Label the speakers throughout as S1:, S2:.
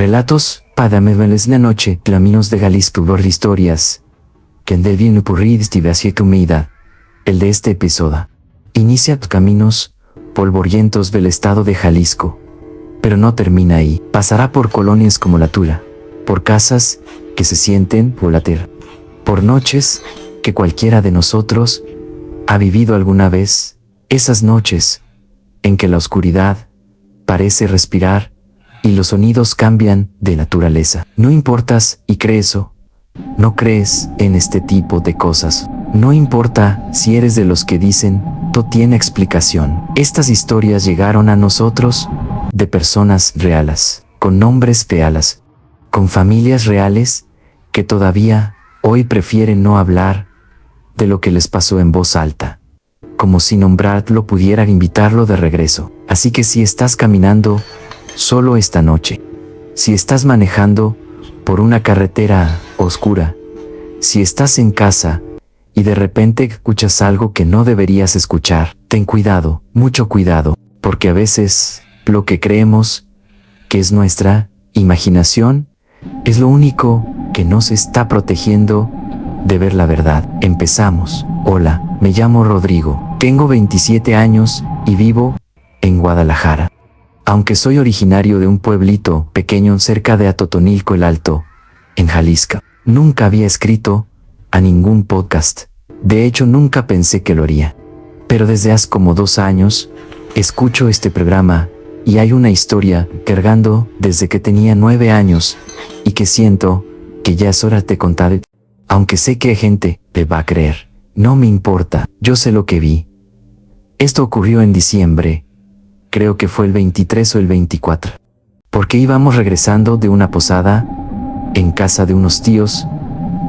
S1: Relatos para meveles la noche, caminos de Jalisco por historias. Que en del bien purri hacia comida. El de este episodio. Inicia tus caminos polvorientos del estado de Jalisco. Pero no termina ahí. Pasará por colonias como La Tura. Por casas que se sienten volater. Por noches que cualquiera de nosotros ha vivido alguna vez. Esas noches en que la oscuridad parece respirar y los sonidos cambian de naturaleza. No importas y crees o no crees en este tipo de cosas. No importa si eres de los que dicen todo tiene explicación. Estas historias llegaron a nosotros de personas reales, con nombres reales, con familias reales que todavía hoy prefieren no hablar de lo que les pasó en voz alta, como si nombrarlo pudiera invitarlo de regreso. Así que si estás caminando solo esta noche, si estás manejando por una carretera oscura, si estás en casa y de repente escuchas algo que no deberías escuchar, ten cuidado, mucho cuidado, porque a veces lo que creemos que es nuestra imaginación es lo único que nos está protegiendo de ver la verdad. Empezamos. Hola, me llamo Rodrigo, tengo 27 años y vivo en Guadalajara. Aunque soy originario de un pueblito pequeño cerca de Atotonilco el Alto, en Jalisco, nunca había escrito a ningún podcast. De hecho, nunca pensé que lo haría. Pero desde hace como 2 años, escucho este programa y hay una historia cargando desde que tenía 9 años y que siento que ya es hora de contar. Aunque sé que gente te va a creer, no me importa, yo sé lo que vi. Esto ocurrió en diciembre. Creo que fue el 23 o el 24. Porque íbamos regresando de una posada en casa de unos tíos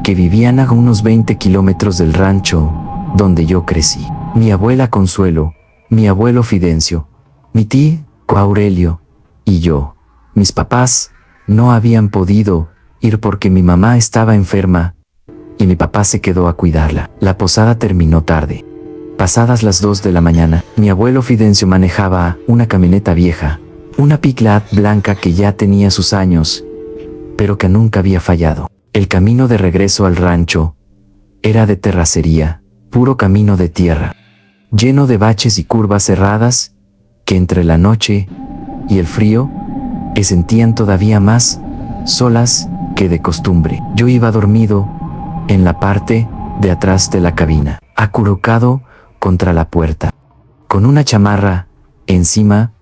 S1: que vivían a unos 20 kilómetros del rancho donde yo crecí. Mi abuela Consuelo, mi abuelo Fidencio, mi tío Aurelio y yo. Mis papás no habían podido ir porque mi mamá estaba enferma y mi papá se quedó a cuidarla. La posada terminó tarde. Pasadas las 2 de la mañana, mi abuelo Fidencio manejaba una camioneta vieja, una Pickup blanca que ya tenía sus años, pero que nunca había fallado. El camino de regreso al rancho era de terracería, puro camino de tierra, lleno de baches y curvas cerradas que entre la noche y el frío se sentían todavía más solas que de costumbre. Yo iba dormido en la parte de atrás de la cabina, acurrucado contra la puerta, con una chamarra encima,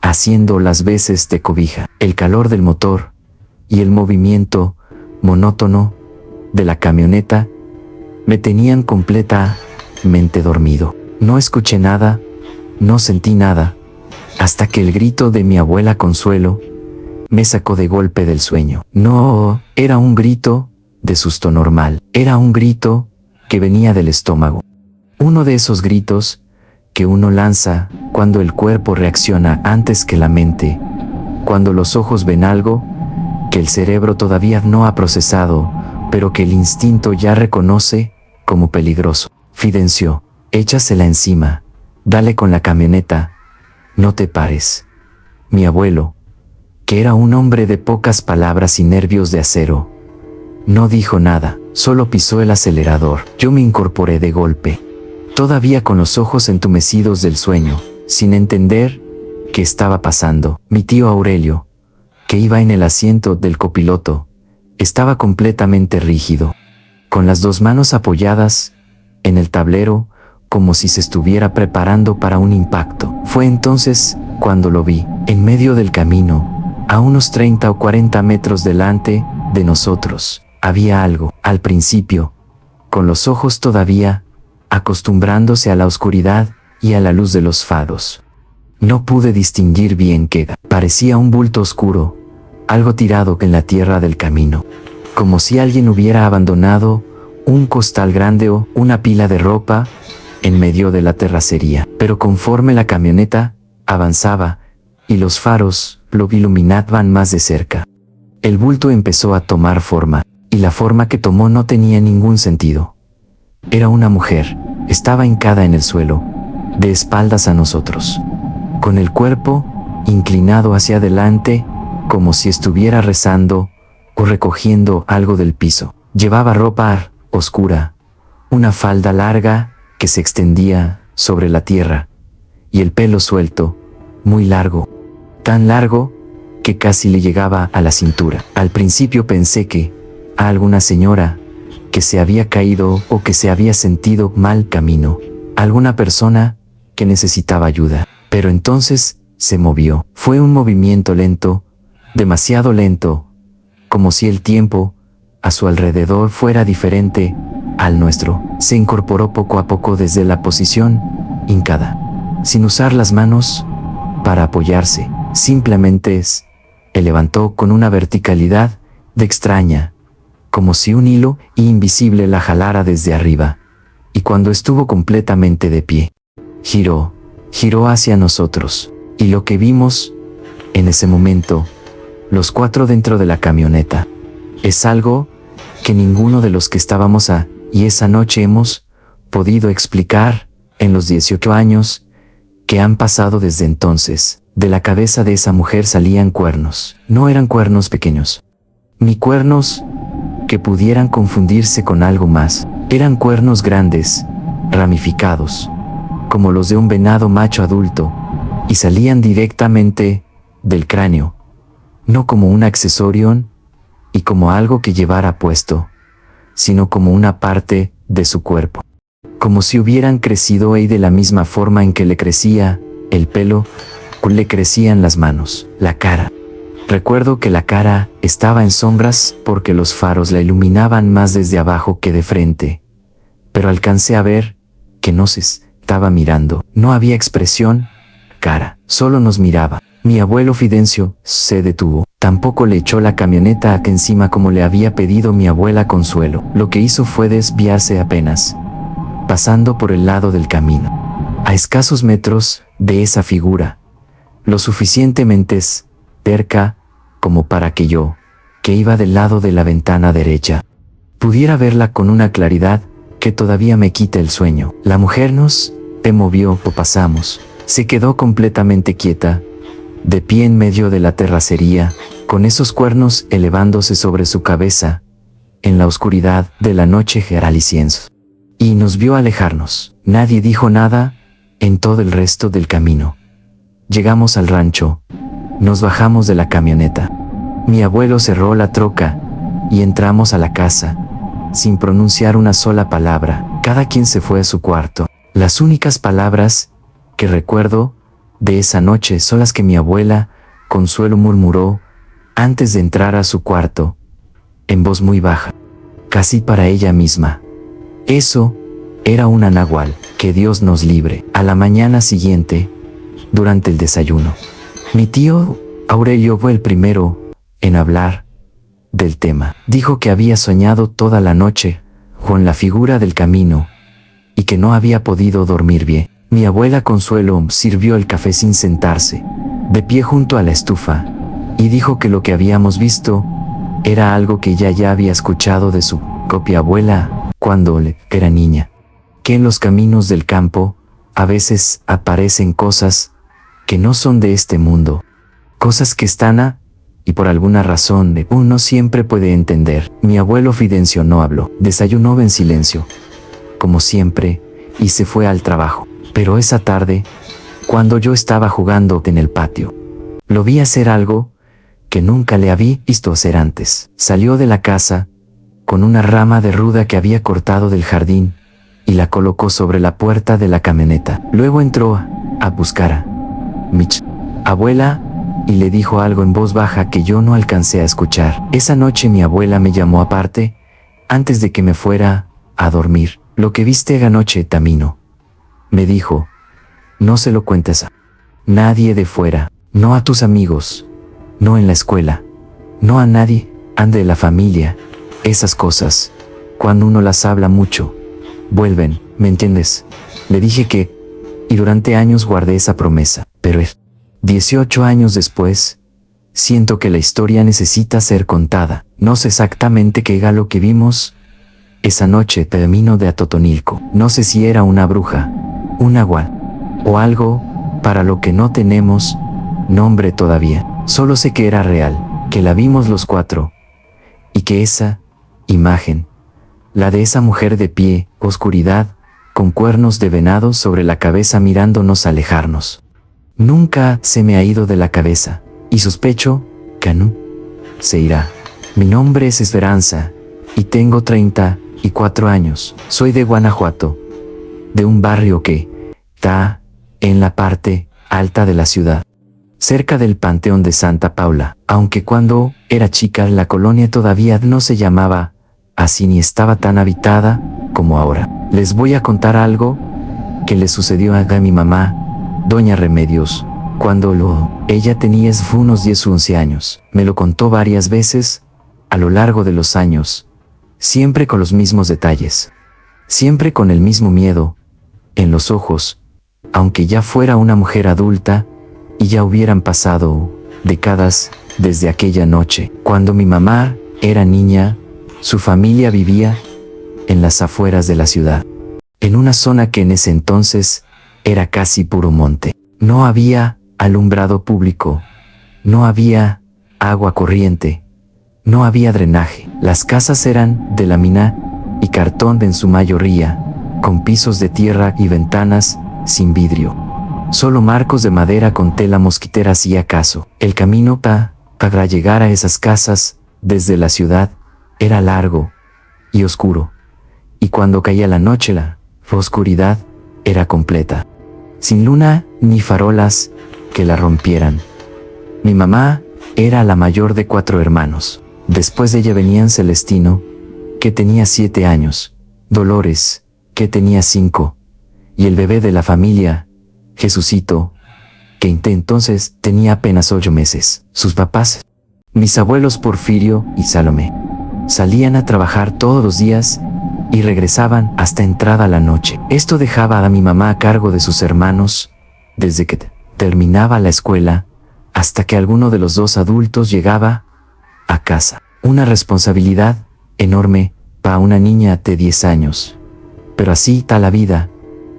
S1: haciendo las veces de cobija. El calor del motor y el movimiento monótono de la camioneta me tenían completamente dormido. No escuché nada, no sentí nada, hasta que el grito de mi abuela Consuelo me sacó de golpe del sueño. No era un grito de susto normal, era un grito que venía del estómago. Uno de esos gritos que uno lanza cuando el cuerpo reacciona antes que la mente, cuando los ojos ven algo que el cerebro todavía no ha procesado, pero que el instinto ya reconoce como peligroso. Fidencio, échasela encima, dale con la camioneta, no te pares. Mi abuelo, que era un hombre de pocas palabras y nervios de acero, no dijo nada, solo pisó el acelerador. Yo me incorporé de golpe, todavía con los ojos entumecidos del sueño, sin entender qué estaba pasando. Mi tío Aurelio, que iba en el asiento del copiloto, estaba completamente rígido, con las 2 manos apoyadas en el tablero, como si se estuviera preparando para un impacto. Fue entonces cuando lo vi, en medio del camino, a unos 30 o 40 metros delante de nosotros. Había algo, al principio, con los ojos todavía acostumbrándose a la oscuridad y a la luz de los faros. No pude distinguir bien qué era. Parecía un bulto oscuro, algo tirado en la tierra del camino, como si alguien hubiera abandonado un costal grande o una pila de ropa en medio de la terracería. Pero conforme la camioneta avanzaba y los faros lo iluminaban más de cerca, el bulto empezó a tomar forma, y la forma que tomó no tenía ningún sentido. Era una mujer, estaba hincada en el suelo, de espaldas a nosotros, con el cuerpo inclinado hacia adelante como si estuviera rezando o recogiendo algo del piso. Llevaba ropa oscura, una falda larga que se extendía sobre la tierra, y el pelo suelto, muy largo, tan largo que casi le llegaba a la cintura. Al principio pensé que a alguna señora que se había caído o que se había sentido mal camino, alguna persona que necesitaba ayuda. Pero entonces se movió. Fue un movimiento lento, demasiado lento, como si el tiempo a su alrededor fuera diferente al nuestro. Se incorporó poco a poco desde la posición hincada, sin usar las manos para apoyarse. Simplemente se levantó con una verticalidad de extraña, como si un hilo invisible la jalara desde arriba, y cuando estuvo completamente de pie, giró hacia nosotros, y lo que vimos en ese momento, los cuatro dentro de la camioneta, es algo que ninguno de los que estábamos y esa noche hemos podido explicar en los 18 años que han pasado desde entonces. De la cabeza de esa mujer salían cuernos. No eran cuernos pequeños, ni cuernos que pudieran confundirse con algo más. Eran cuernos grandes, ramificados, como los de un venado macho adulto, y salían directamente del cráneo, no como un accesorio y como algo que llevara puesto, sino como una parte de su cuerpo. Como si hubieran crecido y de la misma forma en que le crecía el pelo, le crecían las manos, la cara. Recuerdo que la cara estaba en sombras porque los faros la iluminaban más desde abajo que de frente, pero alcancé a ver que no se estaba mirando. No había expresión, cara, solo nos miraba. Mi abuelo Fidencio se detuvo. Tampoco le echó la camioneta aquí encima como le había pedido mi abuela Consuelo. Lo que hizo fue desviarse apenas, pasando por el lado del camino, a escasos metros de esa figura, lo suficientemente cerca como para que yo, que iba del lado de la ventana derecha, pudiera verla con una claridad que todavía me quita el sueño. La mujer nos movió o pasamos. Se quedó completamente quieta, de pie en medio de la terracería, con esos cuernos elevándose sobre su cabeza, en la oscuridad de la noche geralicienso. Y nos vio alejarnos. Nadie dijo nada en todo el resto del camino. Llegamos al rancho, nos bajamos de la camioneta. Mi abuelo cerró la troca y entramos a la casa, sin pronunciar una sola palabra. Cada quien se fue a su cuarto. Las únicas palabras que recuerdo de esa noche son las que mi abuela Consuelo murmuró antes de entrar a su cuarto, en voz muy baja, casi para ella misma. Eso era una náhuatl, que Dios nos libre. A la mañana siguiente, durante el desayuno, mi tío Aurelio fue el primero en hablar del tema. Dijo que había soñado toda la noche con la figura del camino y que no había podido dormir bien. Mi abuela Consuelo sirvió el café sin sentarse, de pie junto a la estufa, y dijo que lo que habíamos visto era algo que ella ya había escuchado de su propia abuela cuando era niña, que en los caminos del campo a veces aparecen cosas que no son de este mundo, cosas que están y por alguna razón uno siempre puede entender. Mi abuelo Fidencio no habló, desayunó en silencio, como siempre, y se fue al trabajo. Pero esa tarde, cuando yo estaba jugando en el patio, lo vi hacer algo que nunca le había visto hacer antes. Salió de la casa con una rama de ruda que había cortado del jardín y la colocó sobre la puerta de la camioneta. Luego entró a buscar a mi abuela y le dijo algo en voz baja que yo no alcancé a escuchar. Esa noche mi abuela me llamó aparte, antes de que me fuera a dormir. Lo que viste anoche, Tamino, me dijo, no se lo cuentes a nadie de fuera, no a tus amigos, no en la escuela, no a nadie, ande la familia. Esas cosas, cuando uno las habla mucho, vuelven, ¿me entiendes? Le dije que, y durante años guardé esa promesa, pero 18 años después, siento que la historia necesita ser contada. No sé exactamente qué era lo que vimos esa noche camino de Atotonilco. No sé si era una bruja, un náhuatl, o algo para lo que no tenemos nombre todavía. Solo sé que era real, que la vimos los cuatro, y que esa imagen, la de esa mujer de pie, oscuridad, con cuernos de venado sobre la cabeza mirándonos alejarnos, nunca se me ha ido de la cabeza, y sospecho que no se irá. Mi nombre es Esperanza, y tengo 34 años. Soy de Guanajuato, de un barrio que está en la parte alta de la ciudad, cerca del Panteón de Santa Paula, aunque cuando era chica la colonia todavía no se llamaba así ni estaba tan habitada como ahora. Les voy a contar algo que le sucedió a mi mamá, doña Remedios, cuando ella tenía unos 10 o 11 años. Me lo contó varias veces a lo largo de los años, siempre con los mismos detalles, siempre con el mismo miedo en los ojos, aunque ya fuera una mujer adulta y ya hubieran pasado décadas desde aquella noche. Cuando mi mamá era niña, su familia vivía en las afueras de la ciudad, en una zona que en ese entonces era casi puro monte. No había alumbrado público, no había agua corriente, no había drenaje. Las casas eran de lámina y cartón en su mayoría, con pisos de tierra y ventanas sin vidrio. Solo marcos de madera con tela mosquitera si acaso. El camino para llegar a esas casas desde la ciudad era largo y oscuro, y cuando caía la noche la oscuridad era completa, sin luna ni farolas que la rompieran. Mi mamá era la mayor de 4 hermanos. Después de ella venían Celestino, que tenía 7 años, Dolores, que tenía 5, y el bebé de la familia, Jesucito, que entonces tenía apenas 8 meses. Sus papás, mis abuelos Porfirio y Salomé, salían a trabajar todos los días y regresaban hasta entrada la noche. Esto dejaba a mi mamá a cargo de sus hermanos desde que terminaba la escuela hasta que alguno de los 2 adultos llegaba a casa. Una responsabilidad enorme para una niña de 10 años. Pero así está la vida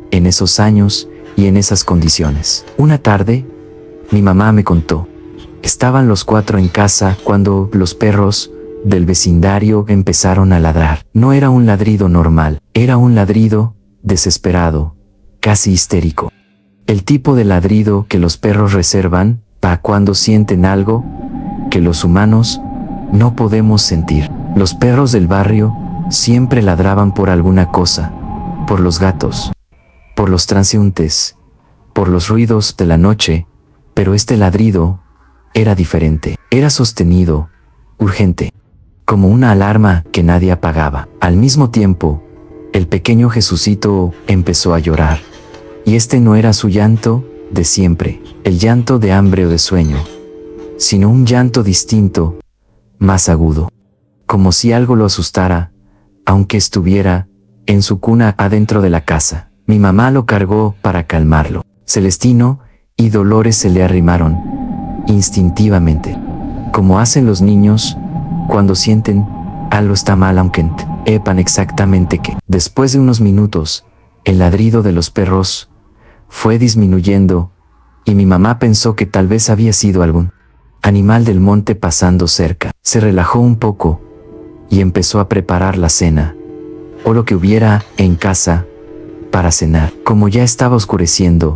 S1: en esos años y en esas condiciones. Una tarde, mi mamá me contó, estaban los 4 en casa cuando los perros del vecindario empezaron a ladrar. No era un ladrido normal, era un ladrido desesperado, casi histérico. El tipo de ladrido que los perros reservan para cuando sienten algo que los humanos no podemos sentir. Los perros del barrio siempre ladraban por alguna cosa, por los gatos, por los transeúntes, por los ruidos de la noche, pero este ladrido era diferente, era sostenido, urgente, como una alarma que nadie apagaba. Al mismo tiempo, el pequeño Jesucito empezó a llorar, y este no era su llanto de siempre, el llanto de hambre o de sueño, sino un llanto distinto, más agudo, como si algo lo asustara, aunque estuviera en su cuna adentro de la casa. Mi mamá lo cargó para calmarlo. Celestino y Dolores se le arrimaron instintivamente, como hacen los niños cuando sienten algo está mal aunque no sepan exactamente qué. Después de unos minutos, el ladrido de los perros fue disminuyendo y mi mamá pensó que tal vez había sido algún animal del monte pasando cerca. Se relajó un poco y empezó a preparar la cena, o lo que hubiera en casa para cenar. Como ya estaba oscureciendo,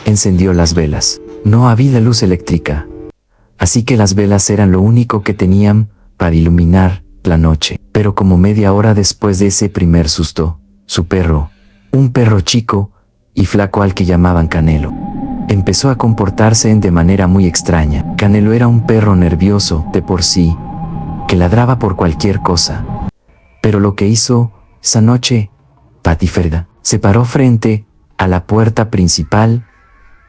S1: encendió las velas. No había luz eléctrica, así que las velas eran lo único que tenían para iluminar la noche. Pero como media hora después de ese primer susto, su perro, un perro chico y flaco al que llamaban Canelo, empezó a comportarse de manera muy extraña. Canelo era un perro nervioso de por sí, que ladraba por cualquier cosa. Pero lo que hizo esa noche, Patiferda, se paró frente a la puerta principal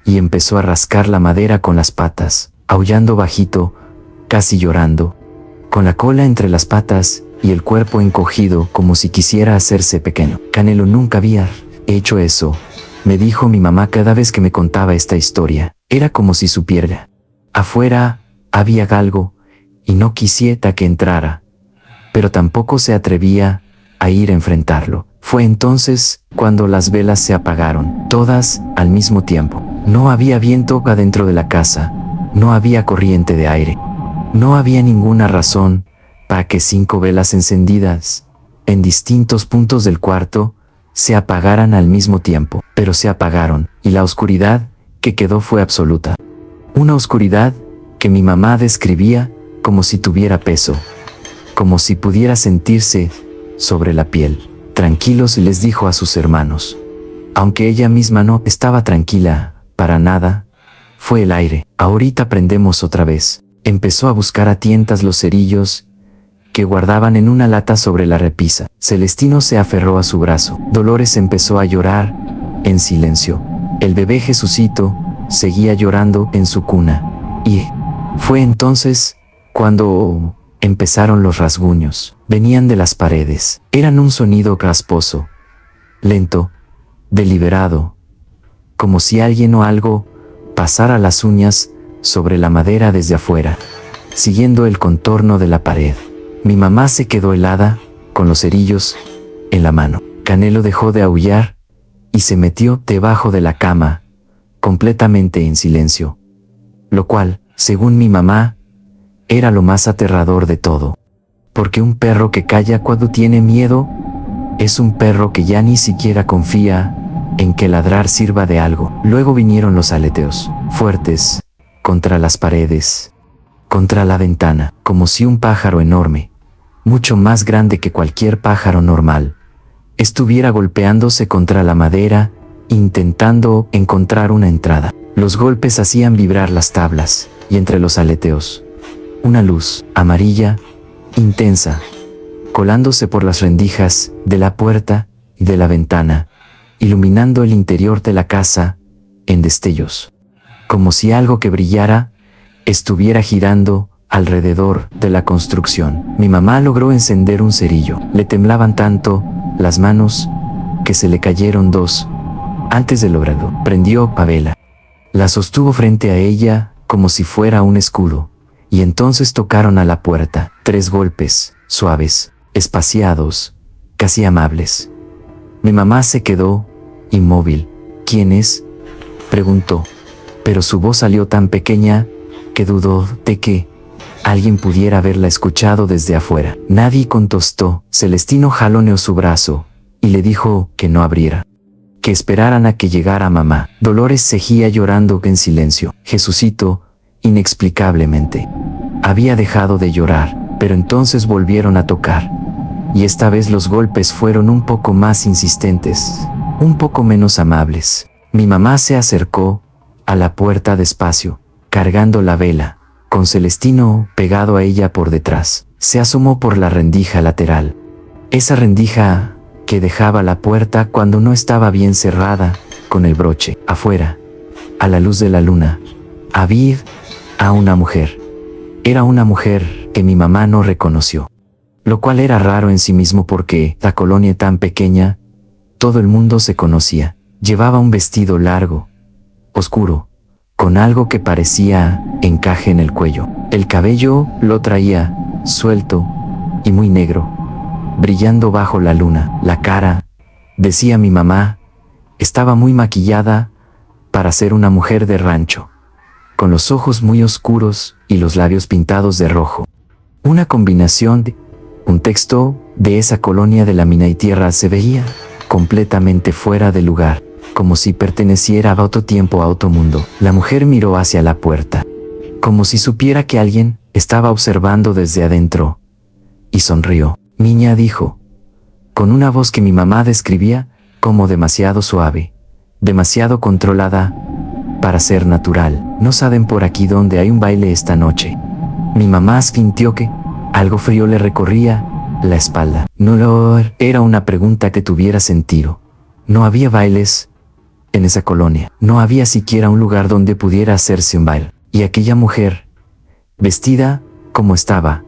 S1: y empezó a rascar la madera con las patas, aullando bajito, casi llorando, con la cola entre las patas y el cuerpo encogido como si quisiera hacerse pequeño. Canelo nunca había hecho eso, me dijo mi mamá cada vez que me contaba esta historia. Era como si supiera. Afuera había algo y no quisiera que entrara, pero tampoco se atrevía a ir a enfrentarlo. Fue entonces cuando las velas se apagaron, todas al mismo tiempo. No había viento adentro de la casa, No había corriente de aire. No había ninguna razón para que 5 velas encendidas en distintos puntos del cuarto se apagaran al mismo tiempo, pero se apagaron, y la oscuridad que quedó fue absoluta. Una oscuridad que mi mamá describía como si tuviera peso, como si pudiera sentirse sobre la piel. Tranquilos, les dijo a sus hermanos. Aunque ella misma no estaba tranquila, para nada, fue el aire. Ahorita prendemos otra vez. Empezó a buscar a tientas los cerillos que guardaban en una lata sobre la repisa. Celestino se aferró a su brazo. Dolores empezó a llorar en silencio. El bebé Jesucito seguía llorando en su cuna. Y fue entonces cuando empezaron los rasguños. Venían de las paredes. Eran un sonido rasposo, lento, deliberado, como si alguien o algo pasara las uñas sobre la madera desde afuera, siguiendo el contorno de la pared. Mi mamá se quedó helada, con los cerillos en la mano. Canelo dejó de aullar y se metió debajo de la cama, completamente en silencio, lo cual, según mi mamá, era lo más aterrador de todo. Porque un perro que calla cuando tiene miedo es un perro que ya ni siquiera confía en que ladrar sirva de algo. Luego vinieron los aleteos, fuertes, contra las paredes, contra la ventana, como si un pájaro enorme, mucho más grande que cualquier pájaro normal, estuviera golpeándose contra la madera, intentando encontrar una entrada. Los golpes hacían vibrar las tablas, y entre los aleteos, una luz amarilla, intensa, colándose por las rendijas de la puerta y de la ventana, iluminando el interior de la casa en destellos, como si algo que brillara estuviera girando alrededor de la construcción. Mi mamá logró encender un cerillo. Le temblaban tanto las manos que se le cayeron 2 antes de lograrlo. Prendió la vela. La sostuvo frente a ella como si fuera un escudo. Y entonces tocaron a la puerta. 3 golpes, suaves, espaciados, casi amables. Mi mamá se quedó inmóvil. ¿Quién es?, preguntó. Pero su voz salió tan pequeña que dudó de que alguien pudiera haberla escuchado desde afuera. Nadie contestó. Celestino jaloneó su brazo y le dijo que no abriera, que esperaran a que llegara mamá. Dolores seguía llorando en silencio. Jesucito, inexplicablemente, había dejado de llorar, pero entonces volvieron a tocar. Y esta vez los golpes fueron un poco más insistentes, un poco menos amables. Mi mamá se acercó a la puerta despacio, cargando la vela, con Celestino pegado a ella por detrás. Se asomó por la rendija lateral. Esa rendija que dejaba la puerta cuando no estaba bien cerrada, con el broche. Afuera, a la luz de la luna, había a una mujer. Era una mujer que mi mamá no reconoció, lo cual era raro en sí mismo porque, la colonia tan pequeña, todo el mundo se conocía. Llevaba un vestido largo, oscuro, con algo que parecía encaje en el cuello. El cabello lo traía suelto y muy negro, brillando bajo la luna. La cara, decía mi mamá, estaba muy maquillada para ser una mujer de rancho, con los ojos muy oscuros y los labios pintados de rojo. Una combinación de un texto de esa colonia de la mina y tierra se veía completamente fuera de lugar, como si perteneciera a otro tiempo, a otro mundo. La mujer miró hacia la puerta, como si supiera que alguien estaba observando desde adentro, y sonrió. Niña, dijo, con una voz que mi mamá describía como demasiado suave, demasiado controlada para ser natural. No saben por aquí dónde hay un baile esta noche. Mi mamá sintió que algo frío le recorría la espalda. No lo era una pregunta que tuviera sentido. No había bailes en esa colonia. No había siquiera un lugar donde pudiera hacerse un baile. Y aquella mujer, vestida como estaba,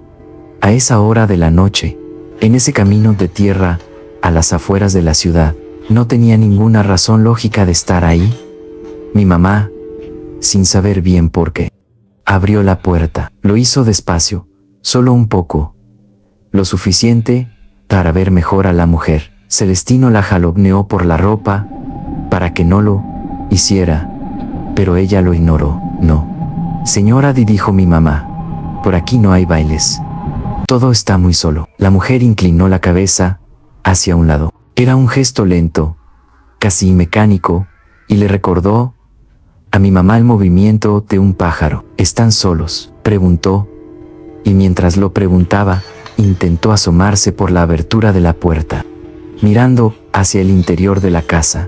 S1: a esa hora de la noche, en ese camino de tierra, a las afueras de la ciudad, no tenía ninguna razón lógica de estar ahí. Mi mamá, sin saber bien por qué, abrió la puerta. Lo hizo despacio, solo un poco, lo suficiente para ver mejor a la mujer. Celestino la jaloneó por la ropa para que no lo hiciera, pero ella lo ignoró. No, Señora Di, dijo mi mamá, por aquí no hay bailes. Todo está muy solo. La mujer inclinó la cabeza hacia un lado. Era un gesto lento, casi mecánico, y le recordó a mi mamá el movimiento de un pájaro. ¿Están solos?, preguntó, y mientras lo preguntaba, intentó asomarse por la abertura de la puerta. Mirando hacia el interior de la casa,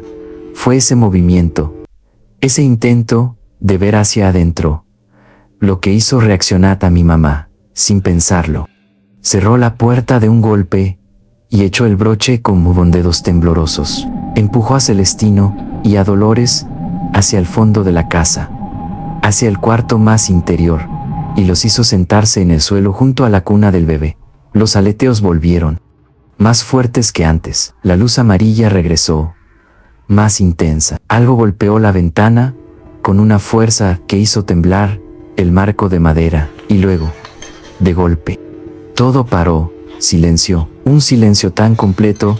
S1: fue ese movimiento, ese intento de ver hacia adentro, lo que hizo reaccionar a mi mamá, sin pensarlo. Cerró la puerta de un golpe y echó el broche con dedos temblorosos. Empujó a Celestino y a Dolores hacia el fondo de la casa, hacia el cuarto más interior, y los hizo sentarse en el suelo junto a la cuna del bebé. Los aleteos volvieron, más fuertes que antes. La luz amarilla regresó, más intensa. Algo golpeó la ventana con una fuerza que hizo temblar el marco de madera, y luego, de golpe, todo paró. Silencio, un silencio tan completo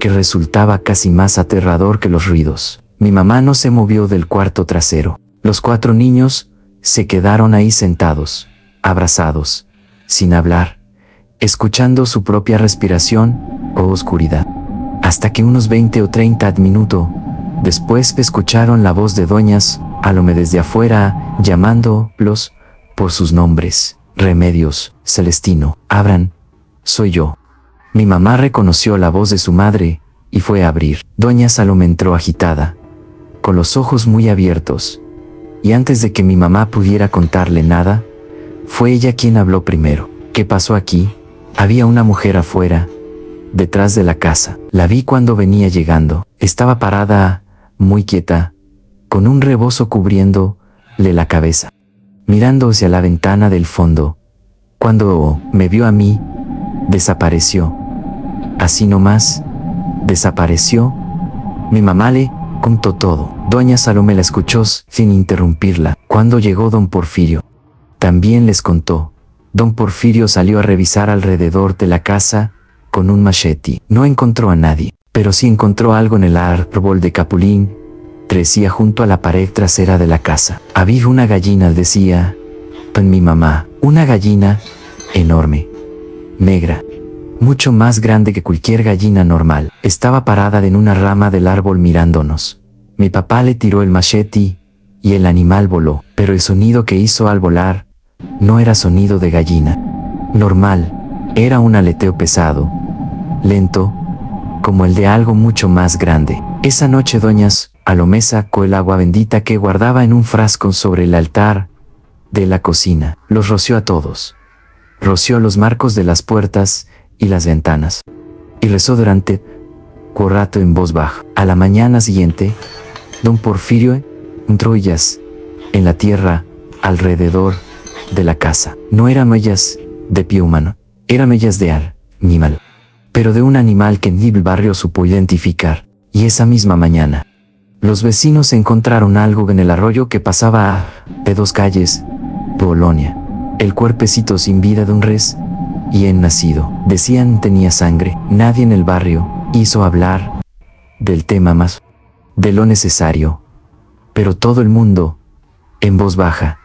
S1: que resultaba casi más aterrador que los ruidos. Mi mamá no se movió del cuarto trasero. Los 4 niños se quedaron ahí sentados, abrazados, sin hablar, escuchando su propia respiración o oscuridad. Hasta que unos 20 o 30 minutos después escucharon la voz de doñas Salomé desde afuera, llamándolos por sus nombres. Remedios, Celestino, abran, soy yo. Mi mamá reconoció la voz de su madre y fue a abrir. Doña Salomé entró agitada, con los ojos muy abiertos, y antes de que mi mamá pudiera contarle nada, fue ella quien habló primero. ¿Qué pasó aquí? Había una mujer afuera, detrás de la casa. La vi cuando venía llegando. Estaba parada, muy quieta, con un rebozo cubriéndole la cabeza, mirando hacia la ventana del fondo. Cuando me vio a mí, desapareció. Así nomás, desapareció. Mi mamá le contó todo. Doña Salomé la escuchó sin interrumpirla. Cuando llegó don Porfirio, también les contó. Don Porfirio salió a revisar alrededor de la casa con un machete. No encontró a nadie, pero sí encontró algo en el árbol de capulín. Crecía junto a la pared trasera de la casa. Había una gallina, decía mi mamá, una gallina enorme, negra, mucho más grande que cualquier gallina normal. Estaba parada en una rama del árbol mirándonos. Mi papá le tiró el machete y el animal voló, pero el sonido que hizo al volar no era sonido de gallina normal, era un aleteo pesado, lento, como el de algo mucho más grande. Esa noche doña Salomé sacó el agua bendita que guardaba en un frasco sobre el altar de la cocina. Los roció a todos. Roció los marcos de las puertas y las ventanas. Y rezó durante un rato en voz baja. A la mañana siguiente, don Porfirio encontró huellas en la tierra alrededor de la casa. No eran huellas de pie humano, eran huellas de animal, pero de un animal que ni el barrio supo identificar. Y esa misma mañana, los vecinos encontraron algo en el arroyo que pasaba de 2 calles, Polonia. El cuerpecito sin vida de un res y nacido. Decían tenía sangre. Nadie en el barrio hizo hablar del tema más de lo necesario, pero todo el mundo, en voz baja,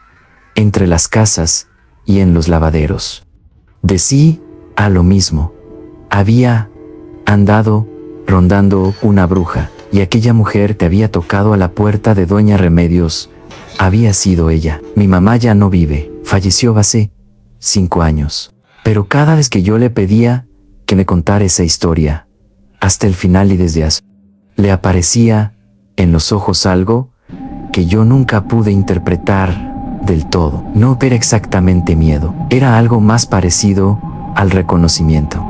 S1: entre las casas y en los lavaderos, decía a lo mismo. Había andado rondando una bruja, y aquella mujer te había tocado a la puerta de doña Remedios. Había sido ella. Mi mamá ya no vive, falleció hace 5 años. Pero cada vez que yo le pedía que me contara esa historia, hasta el final y desde le aparecía en los ojos algo que yo nunca pude interpretar del todo. No era exactamente miedo, era algo más parecido al reconocimiento.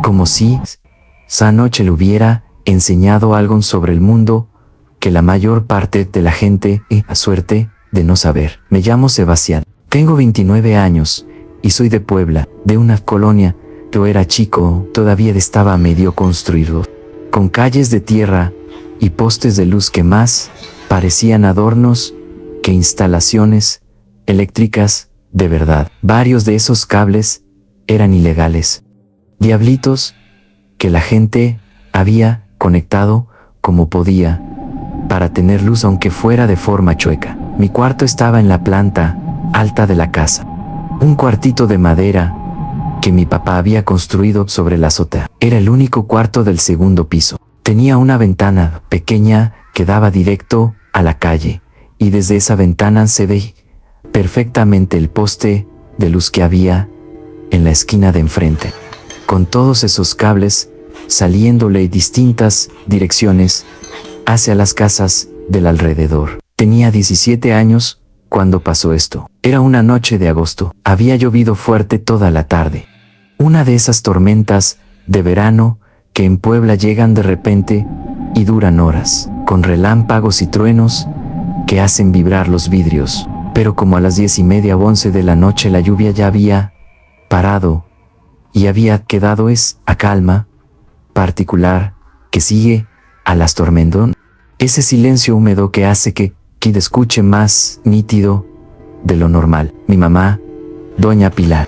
S1: Como si esa noche le hubiera enseñado algo sobre el mundo que la mayor parte de la gente a suerte de no saber. Me llamo Sebastián, tengo 29 años y soy de Puebla, de una colonia. Yo era chico, todavía estaba medio construido, con calles de tierra y postes de luz que más parecían adornos que instalaciones eléctricas de verdad. Varios de esos cables eran ilegales, diablitos que la gente había conectado como podía para tener luz aunque fuera de forma chueca. Mi cuarto estaba en la planta alta de la casa. Un cuartito de madera que mi papá había construido sobre la azotea. Era el único cuarto del segundo piso. Tenía una ventana pequeña que daba directo a la calle, y desde esa ventana se ve perfectamente el poste de luz que había en la esquina de enfrente, con todos esos cables saliéndole distintas direcciones hacia las casas del alrededor. Tenía 17 años cuando pasó esto. Era una noche de agosto. Había llovido fuerte toda la tarde. Una de esas tormentas de verano que en Puebla llegan de repente y duran horas, con relámpagos y truenos que hacen vibrar los vidrios. Pero como a las 10:30 o 11 de la noche la lluvia ya había parado y había quedado a calma particular que sigue a las tormentón. Ese silencio húmedo que hace que Kid escuche más nítido de lo normal. Mi mamá, doña Pilar,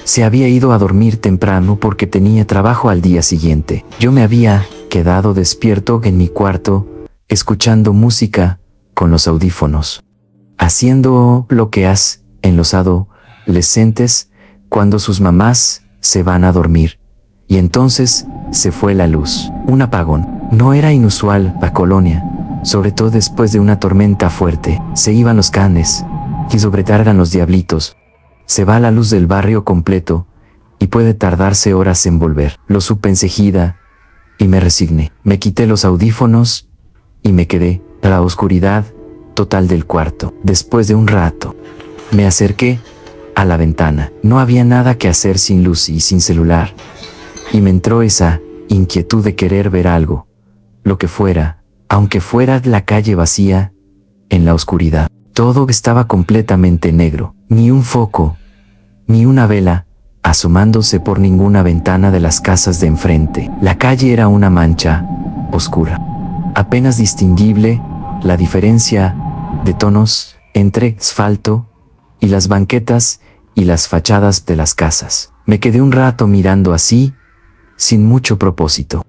S1: se había ido a dormir temprano porque tenía trabajo al día siguiente. Yo me había quedado despierto en mi cuarto, escuchando música con los audífonos, haciendo lo que hacen en los adolescentes cuando sus mamás se van a dormir. Y entonces se fue la luz. Un apagón. No era inusual la colonia, sobre todo después de una tormenta fuerte. Se iban los canes y sobrecargan los diablitos. Se va la luz del barrio completo y puede tardarse horas en volver. Lo supe enseguida y me resigné. Me quité los audífonos y me quedé a la oscuridad total del cuarto. Después de un rato, me acerqué a la ventana. No había nada que hacer sin luz y sin celular. Y me entró esa inquietud de querer ver algo, lo que fuera, aunque fuera la calle vacía, en la oscuridad. Todo estaba completamente negro, ni un foco, ni una vela, asomándose por ninguna ventana de las casas de enfrente. La calle era una mancha oscura, apenas distinguible la diferencia de tonos entre asfalto y las banquetas y las fachadas de las casas. Me quedé un rato mirando así, sin mucho propósito,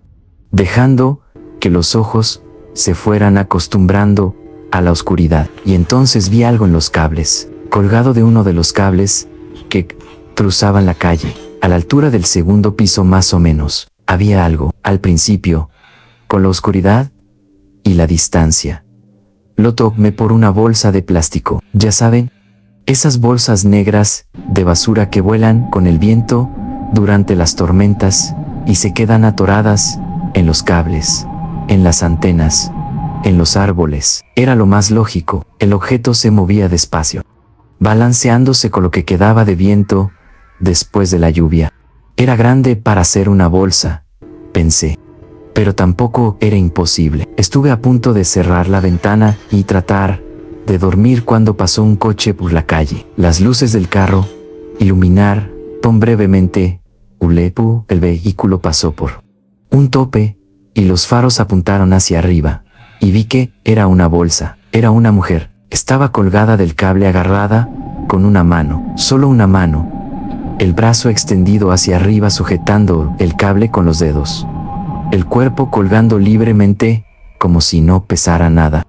S1: dejando que los ojos se fueran acostumbrando a la oscuridad. Y entonces vi algo en los cables, colgado de uno de los cables que cruzaban la calle, a la altura del segundo piso más o menos. Había algo, al principio, con la oscuridad y la distancia. Lo tomé por una bolsa de plástico. Ya saben, esas bolsas negras de basura que vuelan con el viento durante las tormentas y se quedan atoradas en los cables, en las antenas, en los árboles. Era lo más lógico. El objeto se movía despacio, balanceándose con lo que quedaba de viento después de la lluvia. Era grande para ser una bolsa, pensé, pero tampoco era imposible. Estuve a punto de cerrar la ventana y tratar de dormir cuando pasó un coche por la calle. Las luces del carro iluminaron brevemente. El vehículo pasó por un tope y los faros apuntaron hacia arriba. Y vi que era una bolsa. Era una mujer. Estaba colgada del cable agarrada con una mano, solo una mano, el brazo extendido hacia arriba sujetando el cable con los dedos. El cuerpo colgando libremente, como si no pesara nada.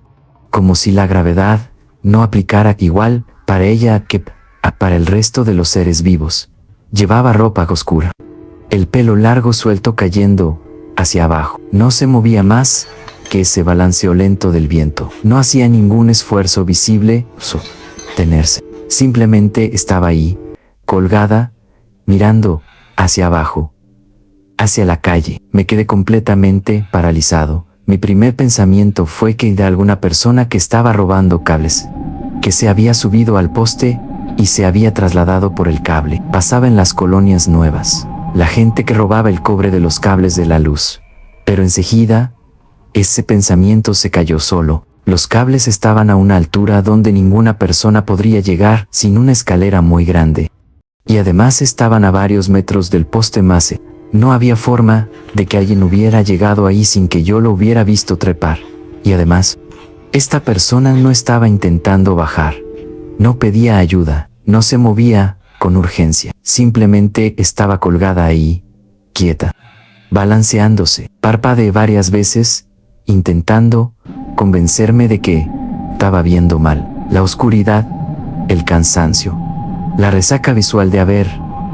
S1: Como si la gravedad no aplicara igual para ella que para el resto de los seres vivos. Llevaba ropa oscura, el pelo largo suelto cayendo hacia abajo. No se movía más que ese balanceo lento del viento. No hacía ningún esfuerzo visible sostenerse. Simplemente estaba ahí, colgada, mirando hacia abajo, hacia la calle. Me quedé completamente paralizado. Mi primer pensamiento fue que era alguna persona que estaba robando cables, que se había subido al poste y se había trasladado por el cable. Pasaba en las colonias nuevas, la gente que robaba el cobre de los cables de la luz. Pero enseguida, ese pensamiento se cayó solo. Los cables estaban a una altura donde ninguna persona podría llegar sin una escalera muy grande. Y además estaban a varios metros del poste más. No había forma de que alguien hubiera llegado ahí sin que yo lo hubiera visto trepar. Y además, esta persona no estaba intentando bajar. No pedía ayuda. No se movía con urgencia. Simplemente estaba colgada ahí, quieta, balanceándose. Parpadeé varias veces, intentando convencerme de que estaba viendo mal. La oscuridad el cansancio, la resaca visual de haber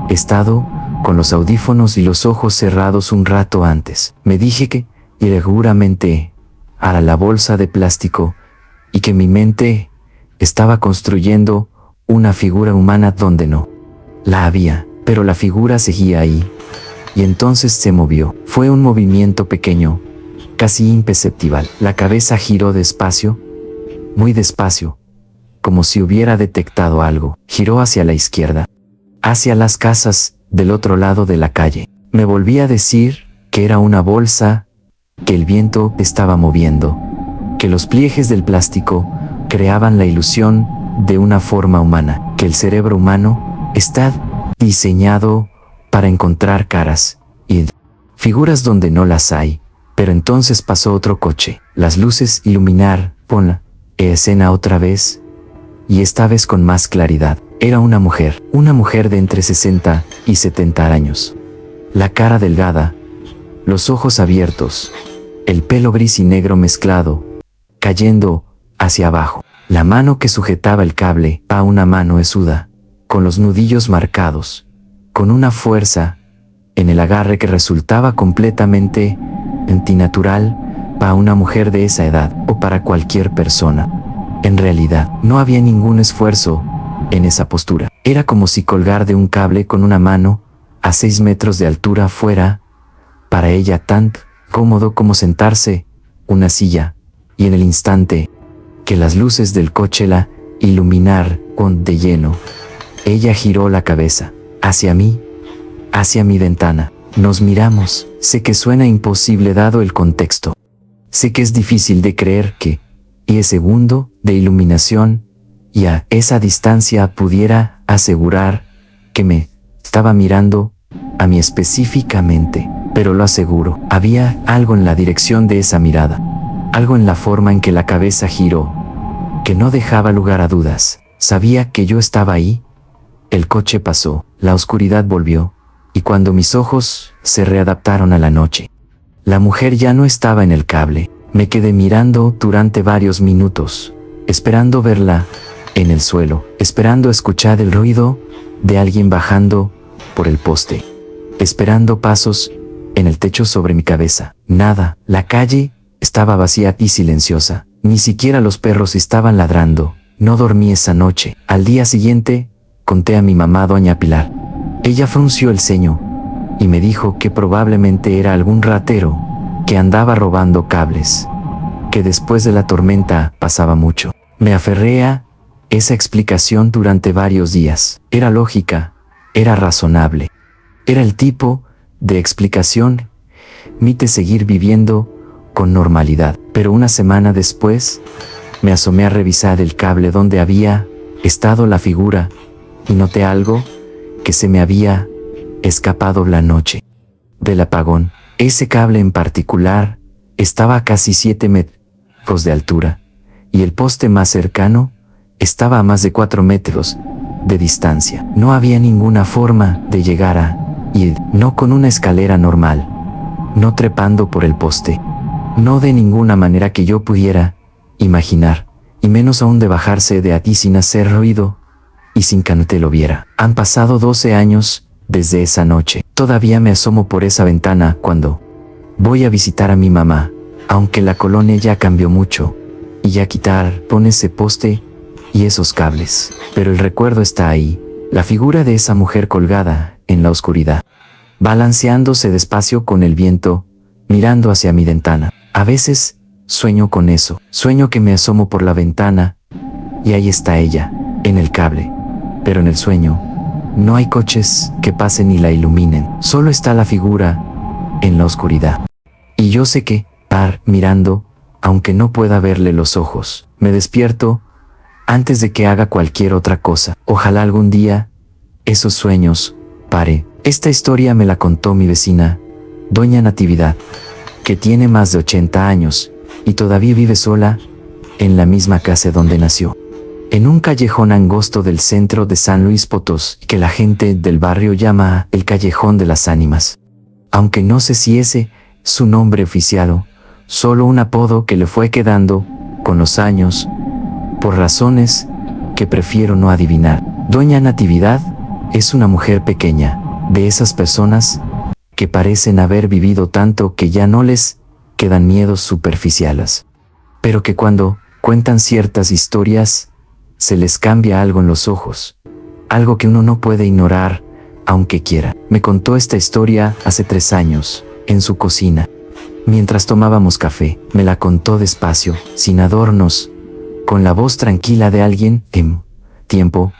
S1: estado con los audífonos y los ojos cerrados un rato antes. Me dije que irregularmente hará la bolsa de plástico y que mi mente estaba construyendo una figura humana donde no la había, pero la figura seguía ahí. Y entonces se movió. Fue un movimiento pequeño, casi imperceptible. La cabeza giró despacio, muy despacio, como si hubiera detectado algo. Giró hacia la izquierda, hacia las casas del otro lado de la calle. Me volví a decir que era una bolsa, que el viento estaba moviendo, que los pliegues del plástico creaban la ilusión de una forma humana, que el cerebro humano está diseñado para encontrar caras y figuras donde no las hay. Pero entonces pasó otro coche. Las luces iluminar pon la escena otra vez, y esta vez con más claridad. Era una mujer de entre 60 y 70 años. La cara delgada, los ojos abiertos, el pelo gris y negro mezclado, cayendo hacia abajo. La mano que sujetaba el cable, a una mano huesuda, con los nudillos marcados, con una fuerza en el agarre que resultaba completamente antinatural para una mujer de esa edad o para cualquier persona. En realidad, no había ningún esfuerzo en esa postura. Era como si colgar de un cable con una mano a 6 metros de altura fuera para ella tan cómodo como sentarse una silla, y en el instante que las luces del coche la iluminar con de lleno, ella giró la cabeza hacia mí, hacia mi ventana. Nos miramos. Sé que suena imposible dado el contexto. Sé que es difícil de creer que, y el segundo de iluminación, y a esa distancia pudiera asegurar que me estaba mirando a mí específicamente, pero lo aseguro, había algo en la dirección de esa mirada, algo en la forma en que la cabeza giró, que no dejaba lugar a dudas. Sabía que yo estaba ahí. El coche pasó, la oscuridad volvió, y cuando mis ojos se readaptaron a la noche, la mujer ya no estaba en el cable. Me quedé mirando durante varios minutos, esperando verla en el suelo, esperando escuchar el ruido de alguien bajando por el poste, esperando pasos en el techo sobre mi cabeza. Nada. La calle estaba vacía y silenciosa. Ni siquiera los perros estaban ladrando. No dormí esa noche. Al día siguiente, conté a mi mamá, doña Pilar. Ella frunció el ceño y me dijo que probablemente era algún ratero que andaba robando cables, que después de la tormenta pasaba mucho. Me aferré a esa explicación durante varios días. Era lógica, era razonable. Era el tipo de explicación mite seguir viviendo con normalidad. Pero una semana después, me asomé a revisar el cable donde había estado la figura y noté algo que se me había escapado la noche del apagón. Ese cable en particular estaba a casi 7 metros de altura y el poste más cercano estaba a más de 4 metros de distancia. No había ninguna forma de llegar a y no con una escalera normal, no trepando por el poste, no de ninguna manera que yo pudiera imaginar, y menos aún de bajarse de allí sin hacer ruido y sin que no te lo viera. Han pasado 12 años desde esa noche. Todavía me asomo por esa ventana cuando voy a visitar a mi mamá, aunque la colonia ya cambió mucho, y ya pone ese poste y esos cables. Pero el recuerdo está ahí, la figura de esa mujer colgada en la oscuridad, balanceándose despacio con el viento, mirando hacia mi ventana. A veces sueño con eso, sueño que me asomo por la ventana y ahí está ella, en el cable. Pero en el sueño, no hay coches que pasen y la iluminen. Solo está la figura en la oscuridad. Y yo sé que, mirando, aunque no pueda verle los ojos, me despierto antes de que haga cualquier otra cosa. Ojalá algún día esos sueños pare. Esta historia me la contó mi vecina, doña Natividad, que tiene más de 80 años y todavía vive sola en la misma casa donde nació, en un callejón angosto del centro de San Luis Potosí, que la gente del barrio llama el Callejón de las Ánimas. Aunque no sé si ese es su nombre oficial o solo un apodo que le fue quedando con los años, por razones que prefiero no adivinar. Doña Natividad es una mujer pequeña, de esas personas que parecen haber vivido tanto que ya no les quedan miedos superficiales, pero que cuando cuentan ciertas historias, se les cambia algo en los ojos, algo que uno no puede ignorar, aunque quiera. Me contó esta historia hace 3 años, en su cocina. Mientras tomábamos café, me la contó despacio, sin adornos, con la voz tranquila de alguien que, tiempo,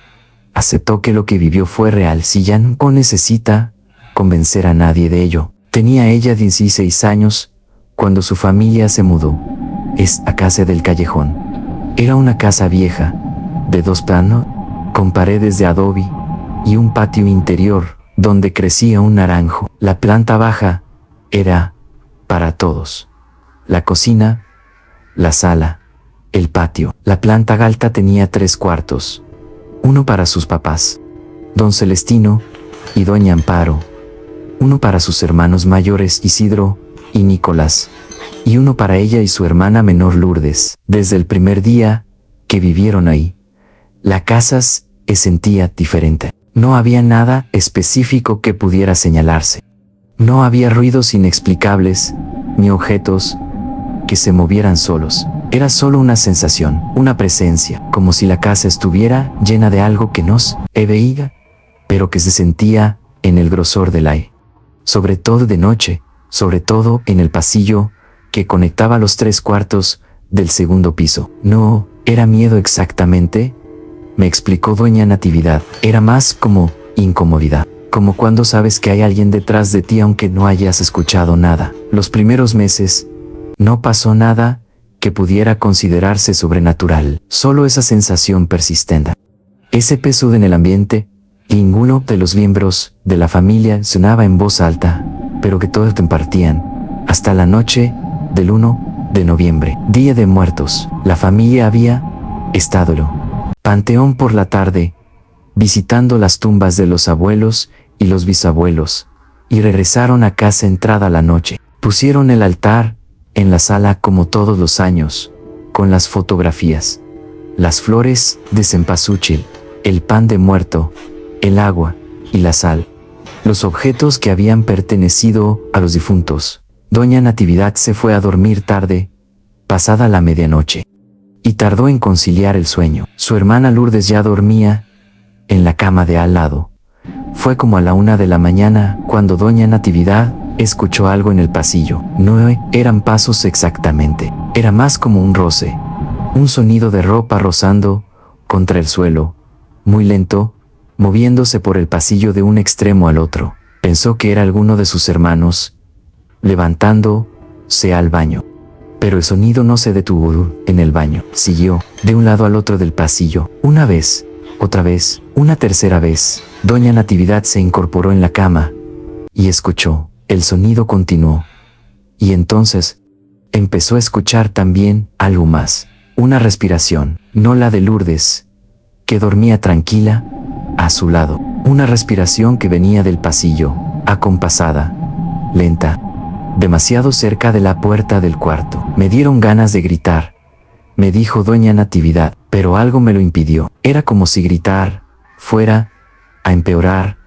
S1: aceptó que lo que vivió fue real. Si ya no necesita convencer a nadie de ello. Tenía ella 16 años, cuando su familia se mudó. A casa del callejón. Era una casa vieja, de 2 planos, con paredes de adobe, y un patio interior, donde crecía un naranjo. La planta baja era para todos. La cocina, la sala, el patio. La planta alta tenía 3 cuartos. Uno para sus papás, don Celestino y doña Amparo. Uno para sus hermanos mayores Isidro y Nicolás. Y uno para ella y su hermana menor Lourdes. Desde el primer día que vivieron ahí, la casa se sentía diferente. No había nada específico que pudiera señalarse. No había ruidos inexplicables, ni objetos que se movieran solos. Era solo una sensación, una presencia, como si la casa estuviera llena de algo que no se veía, pero que se sentía en el grosor del aire. Sobre todo de noche, sobre todo en el pasillo que conectaba los 3 cuartos del segundo piso. No era miedo exactamente, me explicó doña Natividad. Era más como incomodidad, como cuando sabes que hay alguien detrás de ti aunque no hayas escuchado nada. Los primeros meses no pasó nada que pudiera considerarse sobrenatural, solo esa sensación persistente. Ese peso en el ambiente. Ninguno de los miembros de la familia sonaba en voz alta, pero que todos compartían. Hasta la noche del 1 de noviembre, Día de Muertos, la familia había estado en el panteón por la tarde, visitando las tumbas de los abuelos y los bisabuelos, y regresaron a casa entrada la noche. Pusieron el altar en la sala como todos los años, con las fotografías, las flores de cempasúchil, el pan de muerto, el agua y la sal, los objetos que habían pertenecido a los difuntos. Doña Natividad se fue a dormir tarde, pasada la medianoche, y tardó en conciliar el sueño. Su hermana Lourdes ya dormía en la cama de al lado. Fue como a la 1 de la mañana cuando doña Natividad escuchó algo en el pasillo. No eran pasos exactamente, era más como un roce, un sonido de ropa rozando contra el suelo, muy lento, moviéndose por el pasillo de un extremo al otro. Pensó que era alguno de sus hermanos, levantándose al baño. Pero el sonido no se detuvo en el baño. Siguió, de un lado al otro del pasillo. Una vez, otra vez, una tercera vez. Doña Natividad se incorporó en la cama y escuchó. El sonido continuó. Y entonces, empezó a escuchar también algo más. Una respiración, no la de Lourdes, que dormía tranquila a su lado. Una respiración que venía del pasillo, acompasada, lenta, demasiado cerca de la puerta del cuarto. Me dieron ganas de gritar, me dijo doña Natividad, pero algo me lo impidió. Era como si gritar fuera a empeorar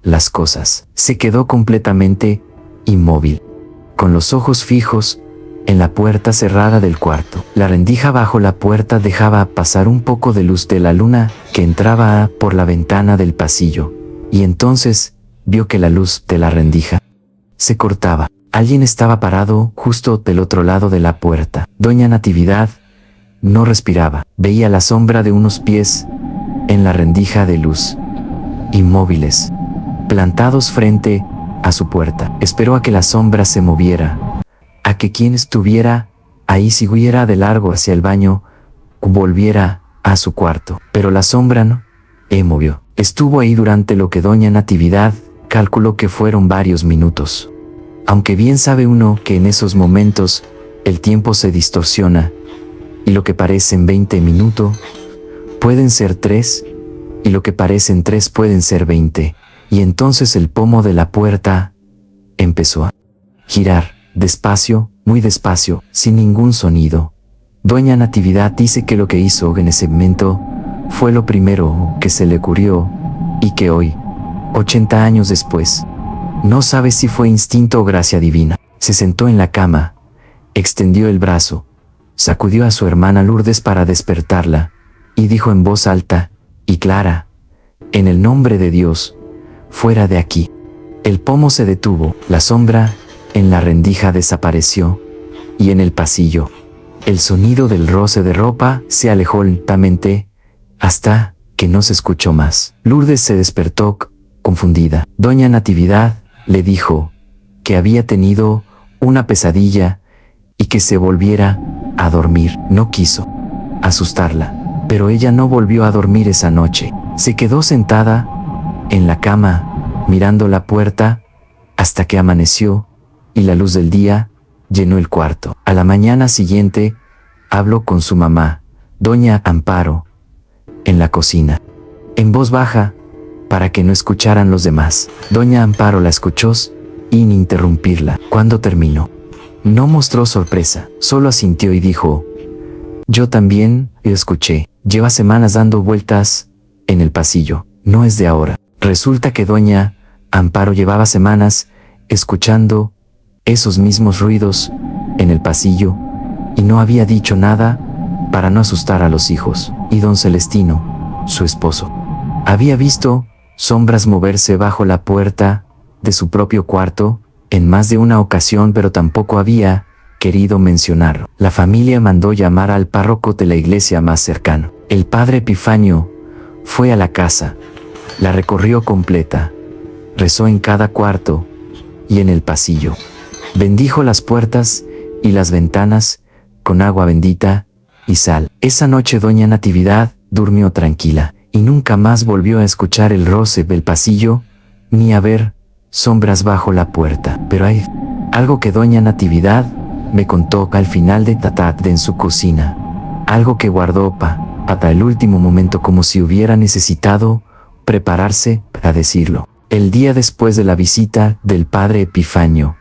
S1: las cosas. Se quedó completamente inmóvil, con los ojos fijos en la puerta cerrada del cuarto. La rendija bajo la puerta dejaba pasar un poco de luz de la luna que entraba por la ventana del pasillo, y entonces vio que la luz de la rendija se cortaba. Alguien estaba parado justo del otro lado de la puerta. Doña Natividad no respiraba. Veía la sombra de unos pies en la rendija de luz, inmóviles, plantados frente a su puerta. Esperó a que la sombra se moviera, a que quien estuviera ahí siguiera de largo hacia el baño o volviera a su cuarto. Pero la sombra no movió. Estuvo ahí durante lo que doña Natividad calculó que fueron varios minutos. Aunque bien sabe uno que en esos momentos el tiempo se distorsiona y lo que parecen 20 minutos pueden ser 3 y lo que parecen 3 pueden ser 20. Y entonces el pomo de la puerta empezó a girar, despacio, muy despacio, sin ningún sonido. Doña Natividad dice que lo que hizo en ese momento Fue lo primero que se le ocurrió, y que hoy, 80 años después, no sabe si fue instinto o gracia divina. Se sentó en la cama, extendió el brazo, sacudió a su hermana Lourdes para despertarla, y dijo en voz alta y clara: en el nombre de Dios, fuera de aquí. El pomo se detuvo, la sombra en la rendija desapareció, y en el pasillo, el sonido del roce de ropa se alejó lentamente, hasta que no se escuchó más. Lourdes se despertó, confundida. Doña Natividad le dijo que había tenido una pesadilla y que se volviera a dormir. No quiso asustarla, pero ella no volvió a dormir esa noche. Se quedó sentada en la cama, mirando la puerta, hasta que amaneció, y la luz del día llenó el cuarto. A la mañana siguiente, habló con su mamá, doña Amparo, en la cocina, en voz baja, para que no escucharan los demás. Doña Amparo la escuchó, sin interrumpirla. Cuando terminó, no mostró sorpresa, solo asintió y dijo: yo también lo escuché. Lleva semanas dando vueltas en el pasillo, no es de ahora. Resulta que doña Amparo llevaba semanas escuchando esos mismos ruidos en el pasillo y no había dicho nada para no asustar a los hijos. Y don Celestino, su esposo, había visto sombras moverse bajo la puerta de su propio cuarto en más de una ocasión, pero tampoco había querido mencionarlo. La familia mandó llamar al párroco de la iglesia más cercano. El padre Epifanio fue a la casa, la recorrió completa, rezó en cada cuarto y en el pasillo, bendijo las puertas y las ventanas con agua bendita y sal. Esa noche doña Natividad durmió tranquila y nunca más volvió a escuchar el roce del pasillo ni a ver sombras bajo la puerta. Pero hay algo que doña Natividad me contó al final de Tatat en su cocina, algo que guardó para el último momento, como si hubiera necesitado prepararse para decirlo. El día después de la visita del padre Epifanio,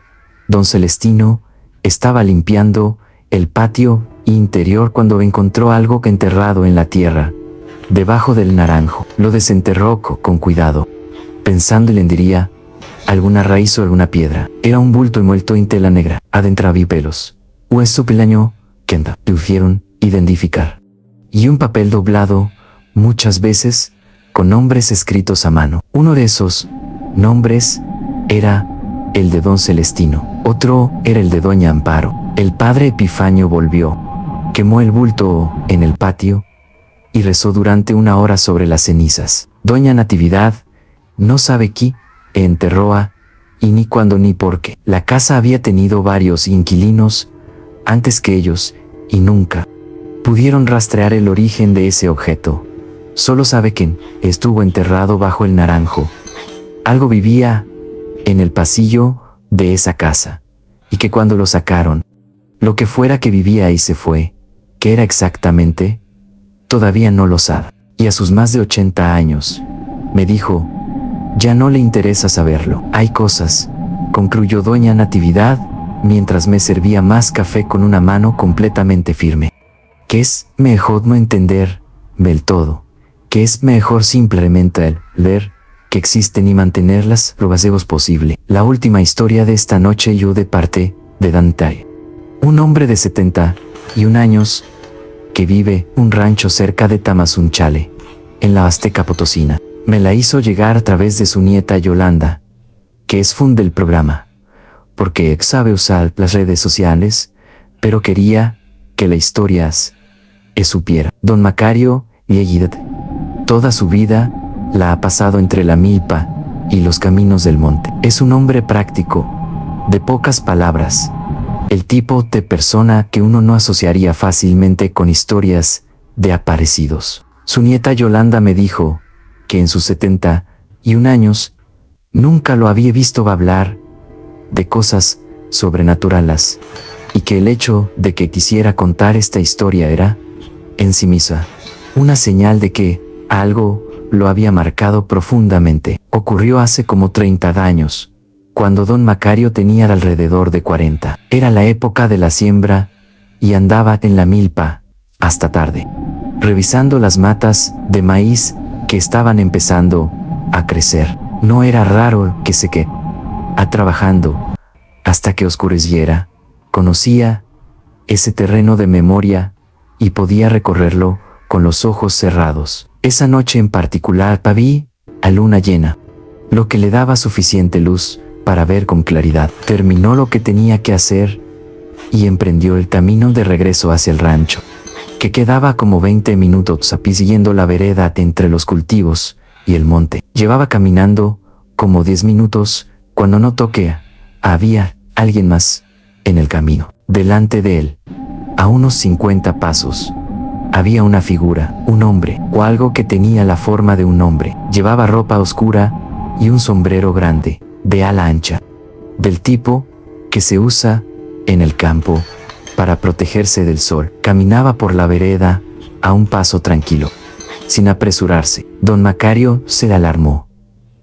S1: don Celestino estaba limpiando el patio interior cuando encontró algo que enterrado en la tierra, debajo del naranjo. Lo desenterró con cuidado, pensando y le diría alguna raíz o alguna piedra. Era un bulto envuelto en tela negra, adentro había pelos, hueso pelaño que lo hicieron identificar, y un papel doblado, muchas veces con nombres escritos a mano. Uno de esos nombres era el de don Celestino, otro era el de doña Amparo. El padre Epifanio volvió, quemó el bulto en el patio y rezó durante 1 hora sobre las cenizas. Doña Natividad no sabe qué enterró y ni cuándo ni por qué. La casa había tenido varios inquilinos antes que ellos y nunca pudieron rastrear el origen de ese objeto. Solo sabe que estuvo enterrado bajo el naranjo. Algo vivía en el pasillo de esa casa, y que cuando lo sacaron, lo que fuera que vivía ahí se fue. ¿Qué era exactamente? Todavía no lo sabe. Y a sus más de 80 años, me dijo, ya no le interesa saberlo. Hay cosas, concluyó doña Natividad, mientras me servía más café con una mano completamente firme, que es mejor no entender del todo, que es mejor simplemente ver que existen y mantenerlas lo más lejos posible. La última historia de esta noche yo de parte de Dante, un hombre de 71 años que vive un rancho cerca de Tamazunchale, en la Azteca Potosina. Me la hizo llegar a través de su nieta Yolanda, que es fan del programa, porque sabe usar las redes sociales, pero quería que la historia supiera. Don Macario Yegida, toda su vida la ha pasado entre la milpa y los caminos del monte. Es un hombre práctico, de pocas palabras, el tipo de persona que uno no asociaría fácilmente con historias de aparecidos. Su nieta Yolanda me dijo que en sus 71 años nunca lo había visto hablar de cosas sobrenaturales, y que el hecho de que quisiera contar esta historia era, en sí misma, una señal de que algo lo había marcado profundamente. Ocurrió hace como 30 años, cuando don Macario tenía alrededor de 40. Era la época de la siembra y andaba en la milpa hasta tarde, revisando las matas de maíz que estaban empezando a crecer. No era raro que se quedara trabajando hasta que oscureciera. Conocía ese terreno de memoria y podía recorrerlo con los ojos cerrados. Esa noche en particular vi a luna llena, lo que le daba suficiente luz para ver con claridad. Terminó lo que tenía que hacer y emprendió el camino de regreso hacia el rancho, que quedaba como 20 minutos a pie siguiendo la vereda entre los cultivos y el monte. Llevaba caminando como 10 minutos cuando notó que había alguien más en el camino. Delante de él, a unos 50 pasos, había una figura, un hombre, o algo que tenía la forma de un hombre. Llevaba ropa oscura y un sombrero grande, de ala ancha, del tipo que se usa en el campo para protegerse del sol. Caminaba por la vereda a un paso tranquilo, sin apresurarse. Don Macario se alarmó.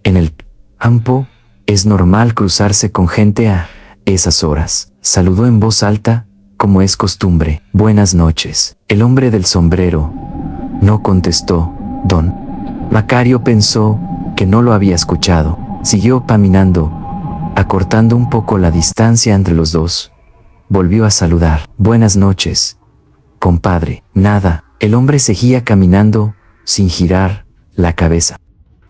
S1: En el campo es normal cruzarse con gente a esas horas. Saludó en voz alta, como es costumbre. Buenas noches. El hombre del sombrero no contestó. Don Macario pensó que no lo había escuchado. Siguió caminando, acortando un poco la distancia entre los dos. Volvió a saludar. Buenas noches, compadre. Nada. El hombre seguía caminando, sin girar la cabeza,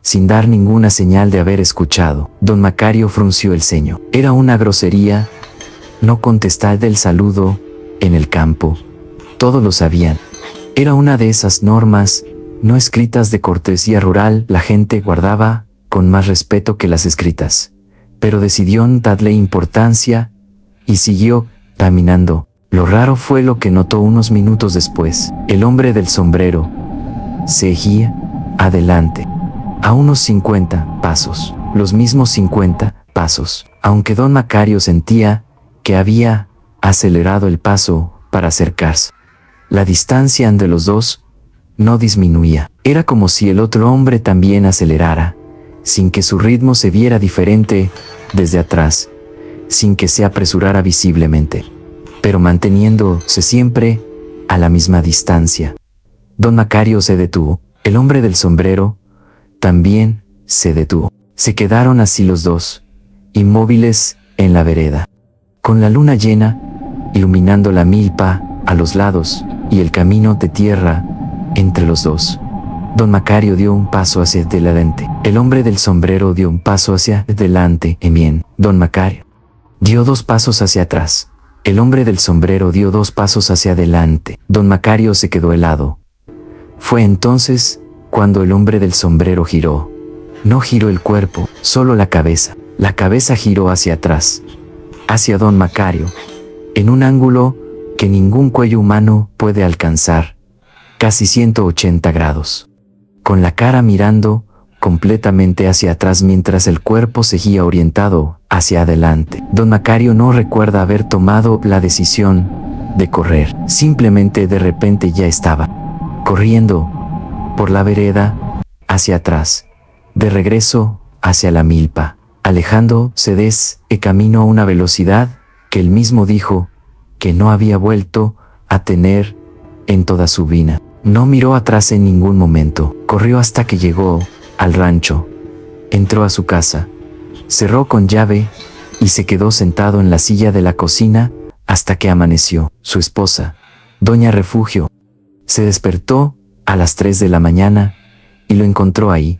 S1: sin dar ninguna señal de haber escuchado. Don Macario frunció el ceño. Era una grosería no contestar del saludo en el campo. Todos lo sabían. Era una de esas normas no escritas de cortesía rural. La gente guardaba con más respeto que las escritas, pero decidió no darle importancia y siguió caminando. Lo raro fue lo que notó unos minutos después. El hombre del sombrero seguía adelante, a unos 50 pasos, los mismos 50 pasos, aunque don Macario sentía que había acelerado el paso para acercarse. La distancia entre los dos no disminuía. Era como si el otro hombre también acelerara, sin que su ritmo se viera diferente desde atrás, sin que se apresurara visiblemente, pero manteniéndose siempre a la misma distancia. Don Macario se detuvo. El hombre del sombrero también se detuvo. Se quedaron así los dos, inmóviles en la vereda, con la luna llena, iluminando la milpa a los lados y el camino de tierra entre los dos. Don Macario dio un paso hacia adelante. El hombre del sombrero dio un paso hacia adelante. Bien, don Macario dio 2 pasos hacia atrás. El hombre del sombrero dio 2 pasos hacia adelante. Don Macario se quedó helado. Fue entonces cuando el hombre del sombrero giró. No giró el cuerpo, solo la cabeza. La cabeza giró hacia atrás, hacia don Macario, en un ángulo que ningún cuello humano puede alcanzar, casi 180 grados. Con la cara mirando completamente hacia atrás mientras el cuerpo seguía orientado hacia adelante. Don Macario no recuerda haber tomado la decisión de correr. Simplemente de repente ya estaba corriendo por la vereda hacia atrás, de regreso hacia la milpa, alejándose de ese camino a una velocidad que él mismo dijo que no había vuelto a tener en toda su vida. No miró atrás en ningún momento. Corrió hasta que llegó al rancho. Entró a su casa, cerró con llave y se quedó sentado en la silla de la cocina hasta que amaneció. Su esposa, doña Refugio, se despertó a las 3 de la mañana y lo encontró ahí,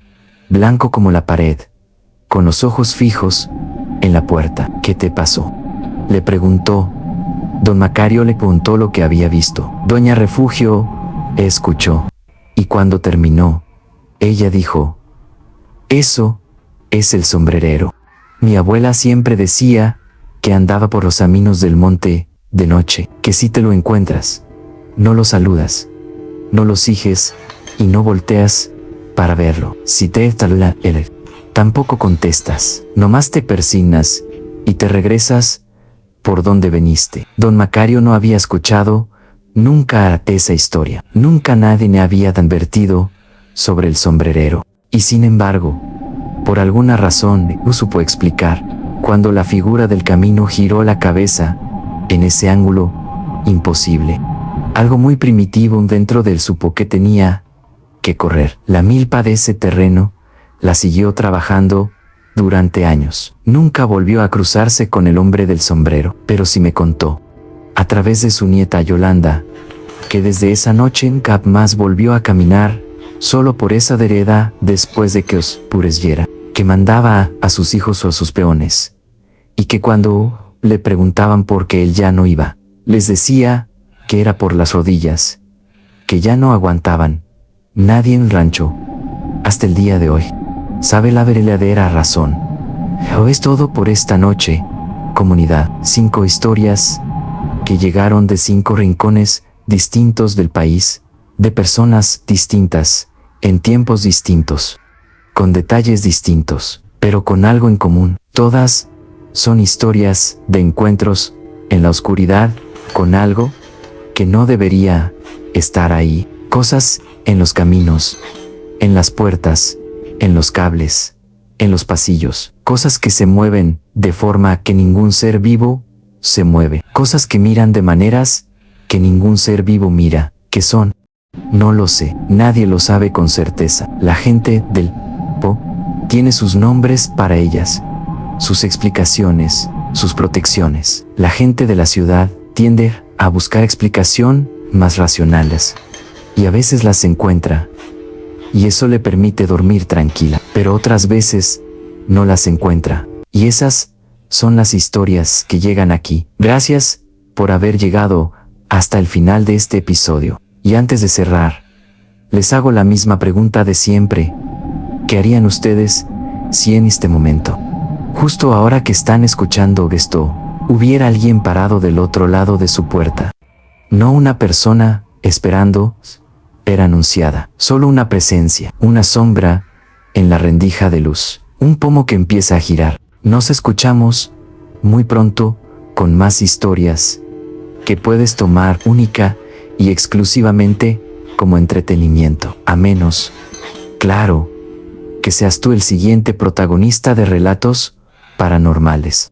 S1: blanco como la pared, con los ojos fijos en la puerta. ¿Qué te pasó?, le preguntó. Don Macario le contó lo que había visto. Doña Refugio escuchó, y cuando terminó, ella dijo: «Eso es el sombrerero. Mi abuela siempre decía que andaba por los caminos del monte de noche, que si te lo encuentras, no lo saludas, no lo sigues y no volteas para verlo. Si te saluda él, tampoco contestas, nomás te persignas y te regresas por donde veniste». Don Macario no había escuchado nunca esa historia. Nunca nadie le había advertido sobre el sombrerero. Y sin embargo, por alguna razón no supo explicar, cuando la figura del camino giró la cabeza en ese ángulo imposible, Algo muy primitivo dentro de él supo que tenía que correr. La milpa de ese terreno la siguió trabajando durante años. Nunca volvió a cruzarse con el hombre del sombrero, pero sí me contó, a través de su nieta Yolanda, que desde esa noche nunca más volvió a caminar solo por esa vereda después de que oscureciera, que mandaba a sus hijos o a sus peones, y que cuando le preguntaban por qué él ya no iba, les decía que era por las rodillas, que ya no aguantaban nadie en el rancho. Hasta el día de hoy sabe la verdadera razón. Pero es todo por esta noche, comunidad. 5 historias que llegaron de 5 rincones distintos del país, de personas distintas, en tiempos distintos, con detalles distintos, pero con algo en común. Todas son historias de encuentros en la oscuridad con algo que no debería estar ahí. Cosas en los caminos, en las puertas, en los cables, en los pasillos. Cosas que se mueven de forma que ningún ser vivo se mueve. Cosas que miran de maneras que ningún ser vivo mira. ¿Qué son? No lo sé. Nadie lo sabe con certeza. La gente del po tiene sus nombres para ellas, sus explicaciones, sus protecciones. La gente de la ciudad tiende a buscar explicación más racionales, y a veces las encuentra, y eso le permite dormir tranquila, pero otras veces no las encuentra, y esas son las historias que llegan aquí. Gracias por haber llegado hasta el final de este episodio, y antes de cerrar, les hago la misma pregunta de siempre. ¿Qué harían ustedes si en este momento, justo ahora que están escuchando esto, hubiera alguien parado del otro lado de su puerta? No una persona esperando era anunciada, solo una presencia, una sombra en la rendija de luz, un pomo que empieza a girar. Nos escuchamos muy pronto con más historias que puedes tomar única y exclusivamente como entretenimiento, a menos, claro, que seas tú el siguiente protagonista de relatos paranormales.